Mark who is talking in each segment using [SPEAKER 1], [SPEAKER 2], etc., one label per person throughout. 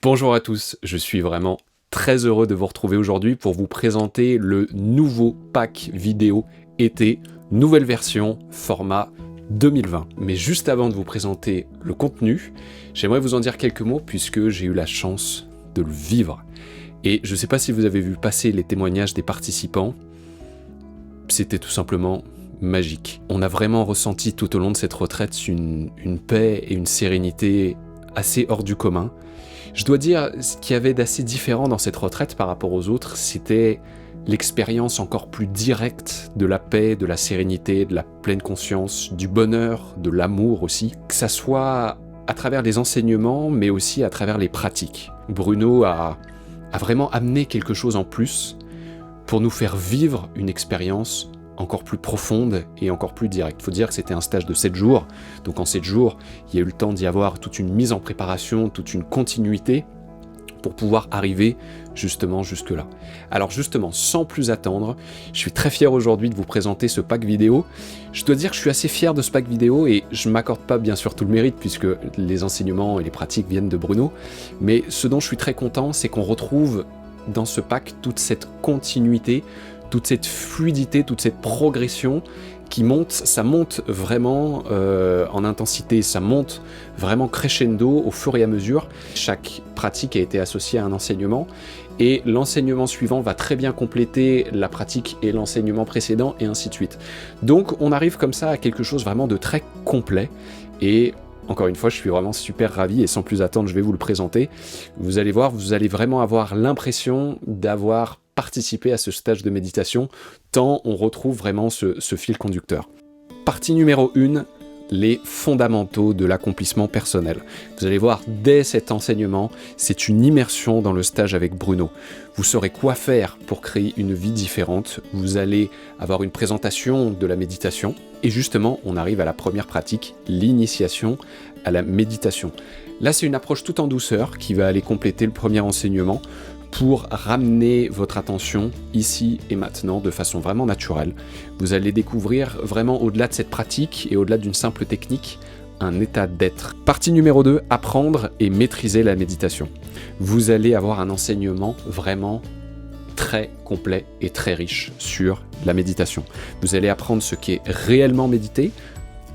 [SPEAKER 1] Bonjour à tous, je suis vraiment très heureux de vous retrouver aujourd'hui pour vous présenter le nouveau pack vidéo été, nouvelle version, format 2020. Mais juste avant de vous présenter le contenu, j'aimerais vous en dire quelques mots puisque j'ai eu la chance de le vivre. Et je ne sais pas si vous avez vu passer les témoignages des participants, c'était tout simplement magique. On a vraiment ressenti tout au long de cette retraite une paix et une sérénité assez hors du commun. Je dois dire, ce qu'il y avait d'assez différent dans cette retraite par rapport aux autres, c'était l'expérience encore plus directe de la paix, de la sérénité, de la pleine conscience, du bonheur, de l'amour aussi, que ça soit à travers les enseignements, mais aussi à travers les pratiques. Bruno a vraiment amené quelque chose en plus pour nous faire vivre une expérience encore plus profonde et encore plus directe. Il faut dire que c'était un stage de 7 jours, donc en 7 jours, il y a eu le temps d'y avoir toute une mise en préparation, toute une continuité pour pouvoir arriver justement jusque-là. Alors justement, sans plus attendre, je suis très fier aujourd'hui de vous présenter ce pack vidéo. Je dois dire que je suis assez fier de ce pack vidéo et je ne m'accorde pas bien sûr tout le mérite puisque les enseignements et les pratiques viennent de Bruno, mais ce dont je suis très content, c'est qu'on retrouve dans ce pack toute cette continuité, toute cette fluidité, toute cette progression qui monte, ça monte vraiment en intensité, ça monte vraiment crescendo au fur et à mesure. Chaque pratique a été associée à un enseignement et l'enseignement suivant va très bien compléter la pratique et l'enseignement précédent et ainsi de suite. Donc on arrive comme ça à quelque chose vraiment de très complet et encore une fois, je suis vraiment super ravi et sans plus attendre, je vais vous le présenter. Vous allez voir, vous allez vraiment avoir l'impression d'avoir participé à ce stage de méditation, tant on retrouve vraiment ce fil conducteur. Partie numéro 1, les fondamentaux de l'accomplissement personnel. Vous allez voir, dès cet enseignement, c'est une immersion dans le stage avec Bruno. Vous saurez quoi faire pour créer une vie différente. Vous allez avoir une présentation de la méditation. Et justement, on arrive à la première pratique, l'initiation à la méditation. Là, c'est une approche tout en douceur qui va aller compléter le premier enseignement pour ramener votre attention ici et maintenant de façon vraiment naturelle. Vous allez découvrir vraiment au-delà de cette pratique et au-delà d'une simple technique, un état d'être. Partie numéro 2, apprendre et maîtriser la méditation. Vous allez avoir un enseignement vraiment très complet et très riche sur la méditation. Vous allez apprendre ce qu'est réellement méditer,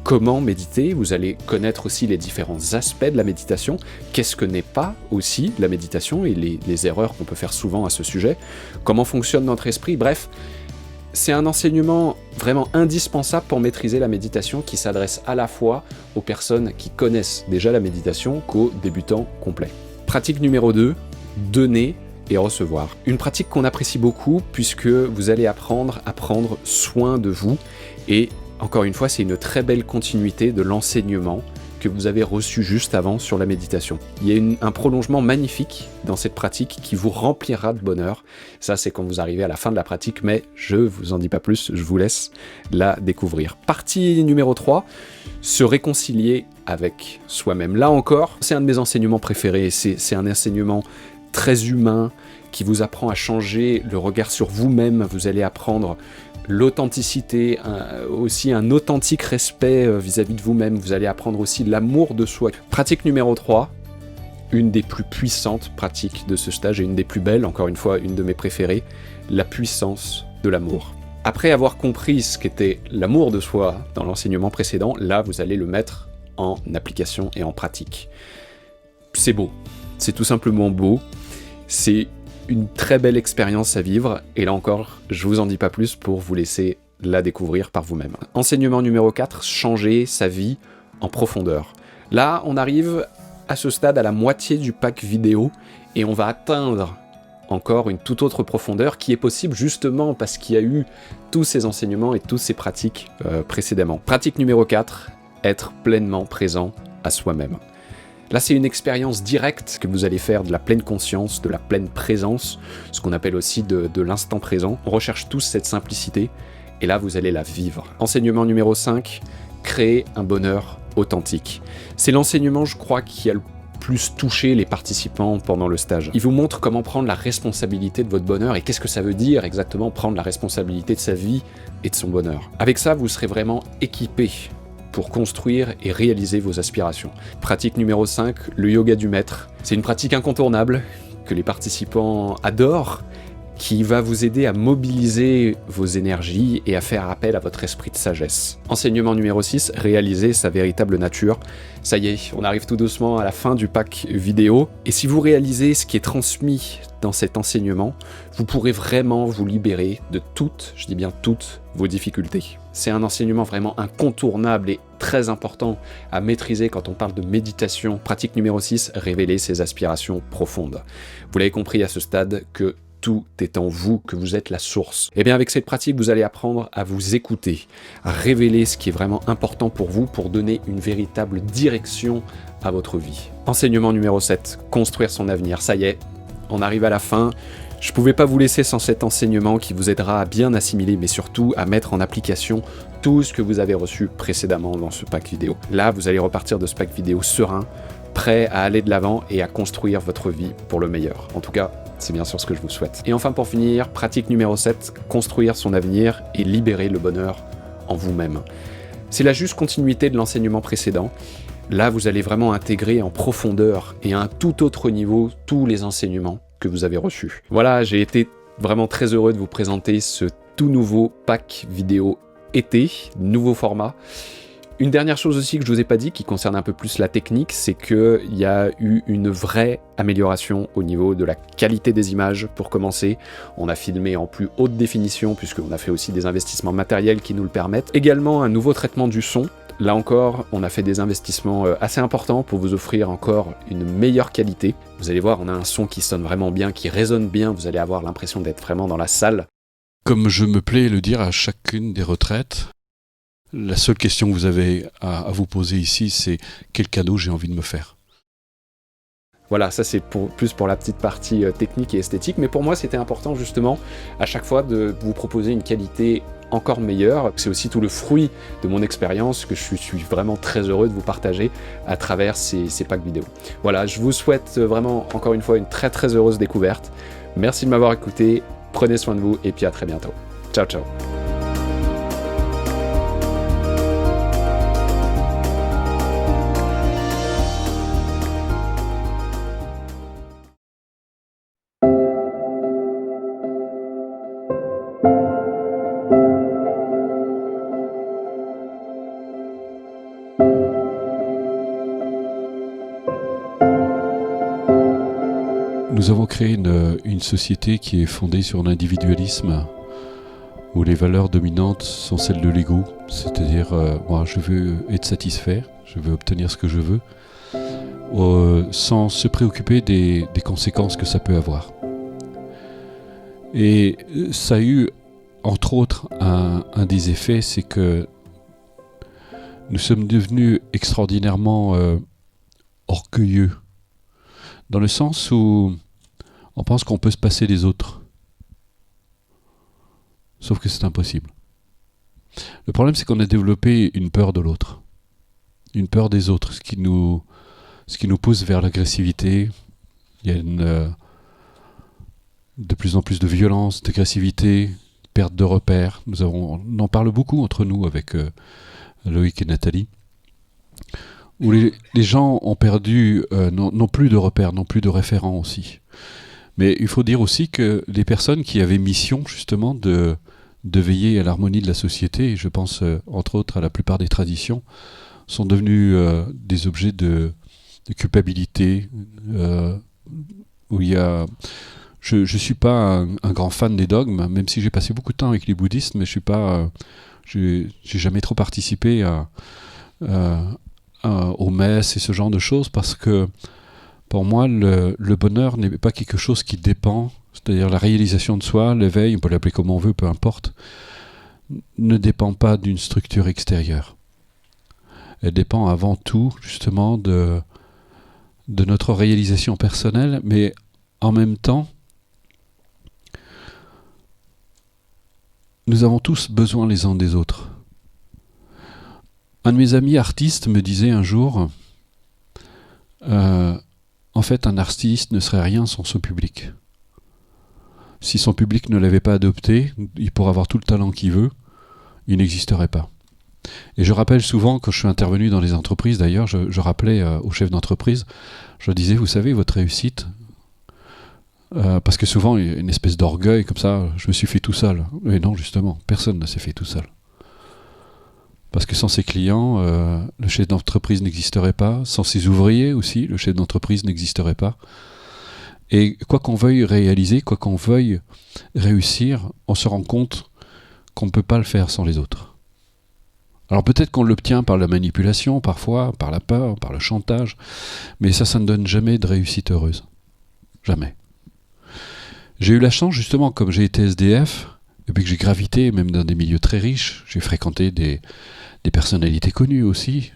[SPEAKER 1] comment méditer, vous allez connaître aussi les différents aspects de la méditation, qu'est-ce que n'est pas aussi la méditation et les erreurs qu'on peut faire souvent à ce sujet, comment fonctionne notre esprit, bref, c'est un enseignement vraiment indispensable pour maîtriser la méditation qui s'adresse à la fois aux personnes qui connaissent déjà la méditation qu'aux débutants complets. Pratique numéro 2, donner et recevoir. Une pratique qu'on apprécie beaucoup puisque vous allez apprendre à prendre soin de vous et encore une fois, c'est une très belle continuité de l'enseignement que vous avez reçu juste avant sur la méditation. Il y a un prolongement magnifique dans cette pratique qui vous remplira de bonheur. Ça, c'est quand vous arrivez à la fin de la pratique, mais je vous en dis pas plus, je vous laisse la découvrir. Partie numéro 3, se réconcilier avec soi-même. Là encore, c'est un de mes enseignements préférés. C'est un enseignement très humain qui vous apprend à changer le regard sur vous-même. Vous allez apprendre l'authenticité, aussi un authentique respect vis-à-vis de vous-même. Vous allez apprendre aussi l'amour de soi. Pratique numéro 3, une des plus puissantes pratiques de ce stage et une des plus belles, encore une fois, une de mes préférées, la puissance de l'amour. Après avoir compris ce qu'était l'amour de soi dans l'enseignement précédent, là, vous allez le mettre en application et en pratique. C'est beau, c'est tout simplement beau, c'est une très belle expérience à vivre, et là encore, je vous en dis pas plus pour vous laisser la découvrir par vous-même. Enseignement numéro 4, changer sa vie en profondeur. Là, on arrive à ce stade à la moitié du pack vidéo, et on va atteindre encore une toute autre profondeur qui est possible justement parce qu'il y a eu tous ces enseignements et toutes ces pratiques précédemment. Pratique numéro 4, être pleinement présent à soi-même. Là, c'est une expérience directe que vous allez faire de la pleine conscience, de la pleine présence, ce qu'on appelle aussi de l'instant présent. On recherche tous cette simplicité, et là, vous allez la vivre. Enseignement numéro 5, créer un bonheur authentique. C'est l'enseignement, je crois, qui a le plus touché les participants pendant le stage. Il vous montre comment prendre la responsabilité de votre bonheur, et qu'est-ce que ça veut dire exactement prendre la responsabilité de sa vie et de son bonheur. Avec ça, vous serez vraiment équipé pour construire et réaliser vos aspirations. Pratique numéro 5, le yoga du maître. C'est une pratique incontournable que les participants adorent, qui va vous aider à mobiliser vos énergies et à faire appel à votre esprit de sagesse. Enseignement numéro 6, réaliser sa véritable nature. Ça y est, on arrive tout doucement à la fin du pack vidéo, et si vous réalisez ce qui est transmis dans cet enseignement, vous pourrez vraiment vous libérer de toutes, je dis bien toutes, vos difficultés. C'est un enseignement vraiment incontournable et très important à maîtriser quand on parle de méditation. Pratique numéro 6, révéler ses aspirations profondes. Vous l'avez compris à ce stade que tout est en vous, que vous êtes la source. Et bien avec cette pratique, vous allez apprendre à vous écouter, à révéler ce qui est vraiment important pour vous, pour donner une véritable direction à votre vie. Enseignement numéro 7, construire son avenir. Ça y est, on arrive à la fin. Je ne pouvais pas vous laisser sans cet enseignement qui vous aidera à bien assimiler, mais surtout à mettre en application tout ce que vous avez reçu précédemment dans ce pack vidéo. Là, vous allez repartir de ce pack vidéo serein, prêt à aller de l'avant et à construire votre vie pour le meilleur. En tout cas, c'est bien sûr ce que je vous souhaite. Et enfin pour finir, pratique numéro 7, construire son avenir et libérer le bonheur en vous-même. C'est la juste continuité de l'enseignement précédent. Là, vous allez vraiment intégrer en profondeur et à un tout autre niveau tous les enseignements que vous avez reçus. Voilà, j'ai été vraiment très heureux de vous présenter ce tout nouveau pack vidéo été, nouveau format. Une dernière chose aussi que je vous ai pas dit, qui concerne un peu plus la technique, c'est qu'il y a eu une vraie amélioration au niveau de la qualité des images. Pour commencer, on a filmé en plus haute définition, puisqu'on a fait aussi des investissements matériels qui nous le permettent. Également un nouveau traitement du son. Là encore, on a fait des investissements assez importants pour vous offrir encore une meilleure qualité. Vous allez voir, on a un son qui sonne vraiment bien, qui résonne bien, vous allez avoir l'impression d'être vraiment dans la salle.
[SPEAKER 2] Comme je me plais le dire à chacune des retraites, la seule question que vous avez à vous poser ici, c'est quel cadeau j'ai envie de me faire.
[SPEAKER 1] Voilà, ça c'est plus pour la petite partie technique et esthétique, mais pour moi c'était important justement à chaque fois de vous proposer une qualité encore meilleure. C'est aussi tout le fruit de mon expérience que je suis vraiment très heureux de vous partager à travers ces packs vidéo. Voilà, je vous souhaite vraiment encore une fois une très très heureuse découverte. Merci de m'avoir écouté, prenez soin de vous et puis à très bientôt. Ciao ciao.
[SPEAKER 2] Nous avons créé une société qui est fondée sur l'individualisme, où les valeurs dominantes sont celles de l'ego, c'est-à-dire moi je veux être satisfait, je veux obtenir ce que je veux, sans se préoccuper des conséquences que ça peut avoir. Et ça a eu, entre autres, un des effets, c'est que nous sommes devenus extraordinairement orgueilleux, dans le sens où on pense qu'on peut se passer des autres. Sauf que c'est impossible. Le problème, c'est qu'on a développé une peur de l'autre, une peur des autres, ce qui nous pousse vers l'agressivité. Il y a de plus en plus de violence, d'agressivité, perte de repères. On en parle beaucoup entre nous avec Loïc et Nathalie, où les gens ont perdu, n'ont plus de repères, n'ont plus de référents aussi. Mais il faut dire aussi que les personnes qui avaient mission justement de veiller à l'harmonie de la société, et je pense entre autres à la plupart des traditions, sont devenues des objets de culpabilité, où il y a... Je suis pas un grand fan des dogmes, même si j'ai passé beaucoup de temps avec les bouddhistes, mais je suis pas... j'ai jamais trop participé aux messes et ce genre de choses, parce que pour moi, le bonheur n'est pas quelque chose qui dépend, c'est-à-dire la réalisation de soi, l'éveil, on peut l'appeler comme on veut, peu importe, ne dépend pas d'une structure extérieure. Elle dépend avant tout, justement, de notre réalisation personnelle, mais en même temps, nous avons tous besoin les uns des autres. Un de mes amis artistes me disait un jour... en fait, un artiste ne serait rien sans son public. Si son public ne l'avait pas adopté, il pourrait avoir tout le talent qu'il veut, il n'existerait pas. Et je rappelle souvent, quand je suis intervenu dans les entreprises d'ailleurs, je rappelais aux chefs d'entreprise, je disais, vous savez, votre réussite, parce que souvent il y a une espèce d'orgueil comme ça, je me suis fait tout seul. Mais non, justement, personne ne s'est fait tout seul. Parce que sans ses clients, le chef d'entreprise n'existerait pas, sans ses ouvriers aussi, le chef d'entreprise n'existerait pas. Et quoi qu'on veuille réaliser, quoi qu'on veuille réussir, on se rend compte qu'on ne peut pas le faire sans les autres. Alors peut-être qu'on l'obtient par la manipulation, parfois, par la peur, par le chantage, mais ça ne donne jamais de réussite heureuse. Jamais. J'ai eu la chance, justement, comme j'ai été SDF, et puis que j'ai gravité même dans des milieux très riches, j'ai fréquenté des personnalités connues aussi.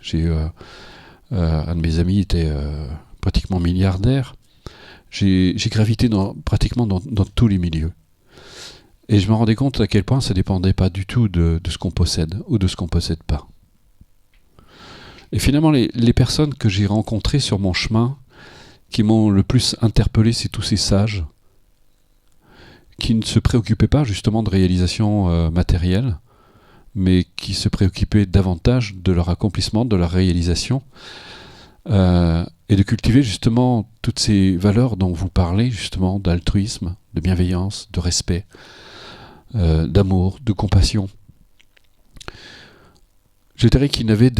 [SPEAKER 2] Un de mes amis était pratiquement milliardaire. J'ai gravité pratiquement dans tous les milieux. Et je me rendais compte à quel point ça ne dépendait pas du tout de ce qu'on possède ou de ce qu'on ne possède pas. Et finalement, les personnes que j'ai rencontrées sur mon chemin, qui m'ont le plus interpellé, c'est tous ces sages qui ne se préoccupaient pas justement de réalisation matérielle, mais qui se préoccupaient davantage de leur accomplissement, de leur réalisation, et de cultiver justement toutes ces valeurs dont vous parlez, justement, d'altruisme, de bienveillance, de respect, d'amour, de compassion. Je dirais qu'ils n'avaient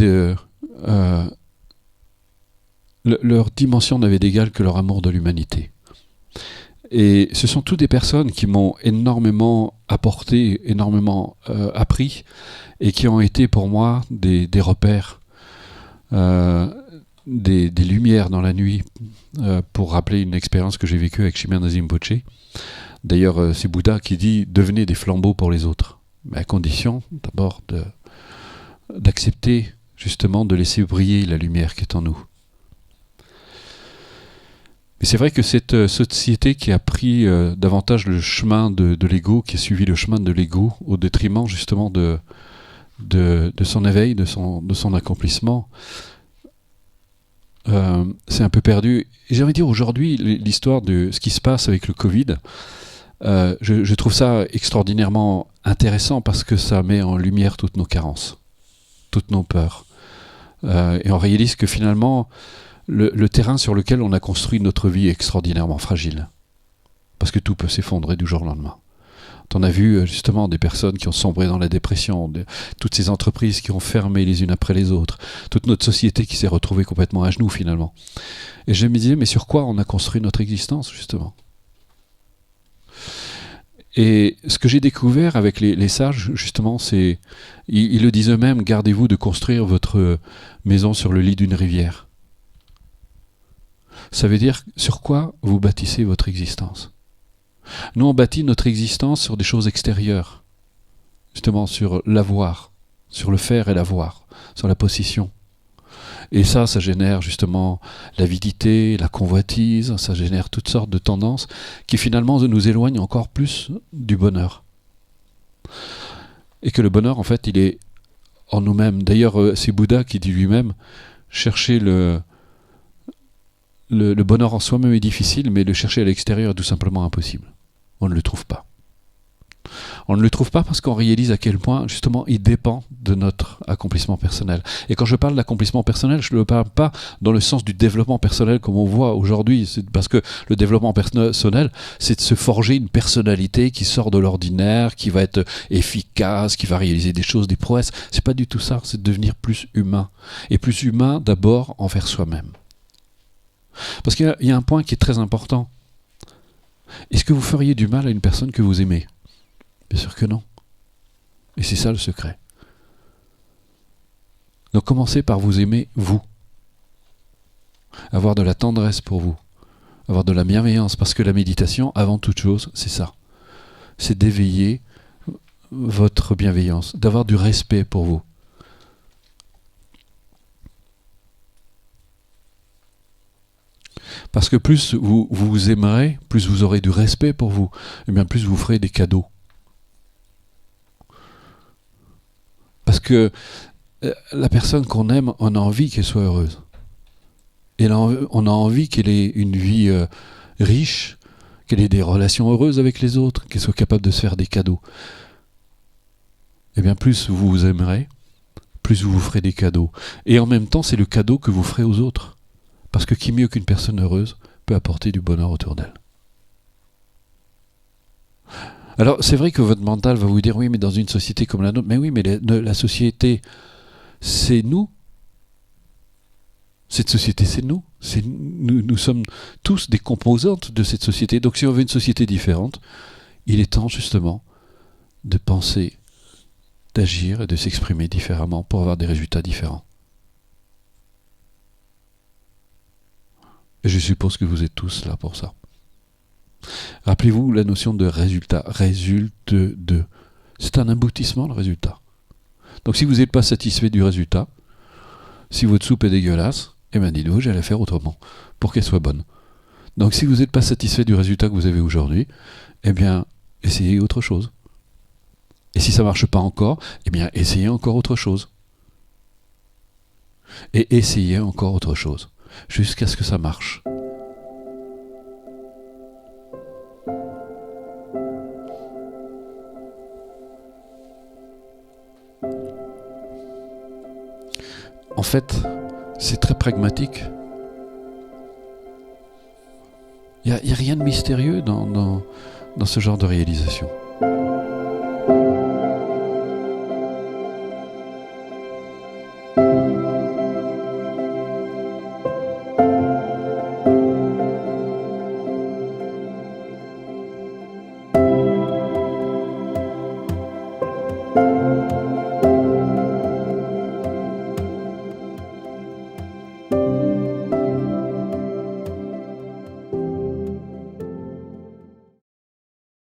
[SPEAKER 2] leur dimension n'avait d'égal que leur amour de l'humanité. Et ce sont toutes des personnes qui m'ont énormément apporté, énormément appris, et qui ont été pour moi des repères, des lumières dans la nuit, pour rappeler une expérience que j'ai vécue avec Shimon Rinpoche. D'ailleurs, c'est Bouddha qui dit « devenez des flambeaux pour les autres », mais à condition d'abord d'accepter justement de laisser briller la lumière qui est en nous. Mais c'est vrai que cette société qui a pris davantage le chemin de l'ego, qui a suivi le chemin de l'ego au détriment justement de son éveil, de son accomplissement, c'est un peu perdu. Et j'ai envie de dire aujourd'hui, l'histoire de ce qui se passe avec le Covid, je trouve ça extraordinairement intéressant parce que ça met en lumière toutes nos carences, toutes nos peurs. Et on réalise que finalement, le terrain sur lequel on a construit notre vie est extraordinairement fragile. Parce que tout peut s'effondrer du jour au lendemain. On a vu justement des personnes qui ont sombré dans la dépression, toutes ces entreprises qui ont fermé les unes après les autres, toute notre société qui s'est retrouvée complètement à genoux finalement. Et je me disais, mais sur quoi on a construit notre existence justement ? Et ce que j'ai découvert avec les sages, justement, c'est, ils le disent eux-mêmes, gardez-vous de construire votre maison sur le lit d'une rivière. Ça veut dire sur quoi vous bâtissez votre existence. Nous, on bâtit notre existence sur des choses extérieures, justement sur l'avoir, sur le faire et l'avoir, sur la possession. Et ça génère justement l'avidité, la convoitise, ça génère toutes sortes de tendances qui finalement nous éloignent encore plus du bonheur. Et que le bonheur, en fait, il est en nous-mêmes. D'ailleurs, c'est Bouddha qui dit lui-même, chercher le bonheur en soi-même est difficile, mais le chercher à l'extérieur est tout simplement impossible. On ne le trouve pas. On ne le trouve pas parce qu'on réalise à quel point, justement, il dépend de notre accomplissement personnel. Et quand je parle d'accomplissement personnel, je ne le parle pas dans le sens du développement personnel comme on voit aujourd'hui. C'est parce que le développement personnel, c'est de se forger une personnalité qui sort de l'ordinaire, qui va être efficace, qui va réaliser des choses, des prouesses. C'est pas du tout ça, c'est de devenir plus humain. Et plus humain d'abord envers soi-même. Parce qu'il y a un point qui est très important. Est-ce que vous feriez du mal à une personne que vous aimez ? Bien sûr que non. Et c'est ça le secret. Donc commencez par vous aimer vous. Avoir de la tendresse pour vous. Avoir de la bienveillance. Parce que la méditation, avant toute chose, c'est ça. C'est d'éveiller votre bienveillance. D'avoir du respect pour vous. Parce que plus vous vous aimerez, plus vous aurez du respect pour vous, et bien plus vous ferez des cadeaux. Parce que la personne qu'on aime, on a envie qu'elle soit heureuse. Et on a envie qu'elle ait une vie riche, qu'elle ait des relations heureuses avec les autres, qu'elle soit capable de se faire des cadeaux. Et bien plus vous vous aimerez, plus vous vous ferez des cadeaux. Et en même temps, c'est le cadeau que vous ferez aux autres. Parce que qui mieux qu'une personne heureuse peut apporter du bonheur autour d'elle. Alors, c'est vrai que votre mental va vous dire, oui, mais dans une société comme la nôtre, mais oui, mais la société, c'est nous. Cette société, c'est nous. Nous sommes tous des composantes de cette société. Donc, si on veut une société différente, il est temps, justement, de penser, d'agir et de s'exprimer différemment pour avoir des résultats différents. Et je suppose que vous êtes tous là pour ça. Rappelez-vous la notion de résultat. Résulte de. C'est un aboutissement, le résultat. Donc si vous n'êtes pas satisfait du résultat, si votre soupe est dégueulasse, eh bien dites-vous, j'allais faire autrement, pour qu'elle soit bonne. Donc si vous n'êtes pas satisfait du résultat que vous avez aujourd'hui, eh bien, essayez autre chose. Et si ça ne marche pas encore, eh bien, essayez encore autre chose. Et essayez encore autre chose, jusqu'à ce que ça marche. En fait, c'est très pragmatique. Il n'y a rien de mystérieux dans ce genre de réalisation.